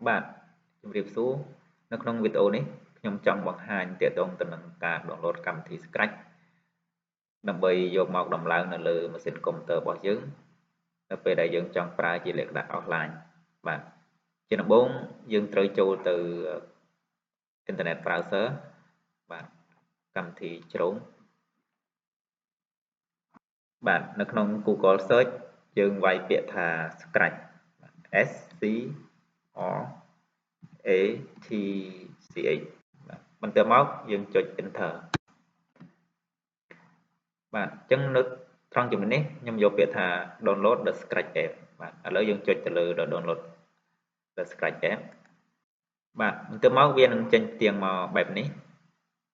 បាទជំរាបសួរនៅក្នុងវីដេអូនេះខ្ញុំចង់បង្ហាញទាក់ទងទៅនឹងការ download កម្មវិធី Scratch ដើម្បីយកមកដំឡើងនៅលើម៉ាស៊ីនកុំព្យូទ័ររបស់យើងនៅពេលដែលយើងចង់ប្រើជាលក្ខណៈ offline បាទជាដំបូងយើងត្រូវចូលទៅ Internet browser បាទកម្មវិធីជ្រោមបាទនៅក្នុង Google Search យើងវាយពាក្យថា Scratch S C R A T C H បាទបន្ទាប់មកយើងចុច Enter បាទអញ្ចឹងនៅត្រង់ចំណុចនេះខ្ញុំយកពាក្យថា download the Scratch app បាទឥឡូវយើងចុចទៅលើ download the Scratch app បាទបន្ទាប់មកវានឹងចេញផ្ទៀងមកបែបនេះ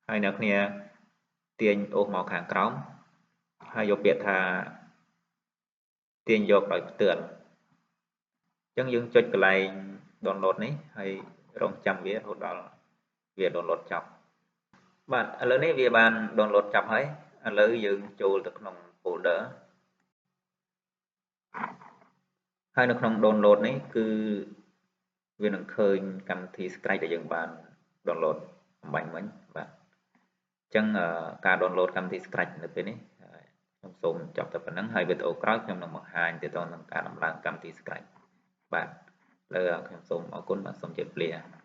ហើយអ្នកគ្នាទាញអូសមកខាងក្រោមហើយយកពាក្យថាទាញយកដោយផ្ទាល់អញ្ចឹងយើងចុចកន្លែង download នេះហើយរងចាំវារហូតដល់វា download ចប់បាទឥឡូវនេះវាបាន download ចប់ហើយឥឡូវយើងចូលទៅក្នុង folder ហើយនៅក្នុង download នេះគឺវានឹងឃើញកម្មវិធី Scratch ដែលយើងបាន download អំបញ្ញមិញបាទអញ្ចឹងការ download កម្មវិធី Scratch នៅពេលនេះខ្ញុំសូមចប់តែប៉ុណ្្នឹងហើយវីដេអូក្រោយខ្ញុំនឹងបង្ហាញទាក់ទងនឹងការដំឡើងកម្មវិធី Scratch បាទឥឡូវខ្ញុំសូមអរគុណបាទសូមជម្រាបលា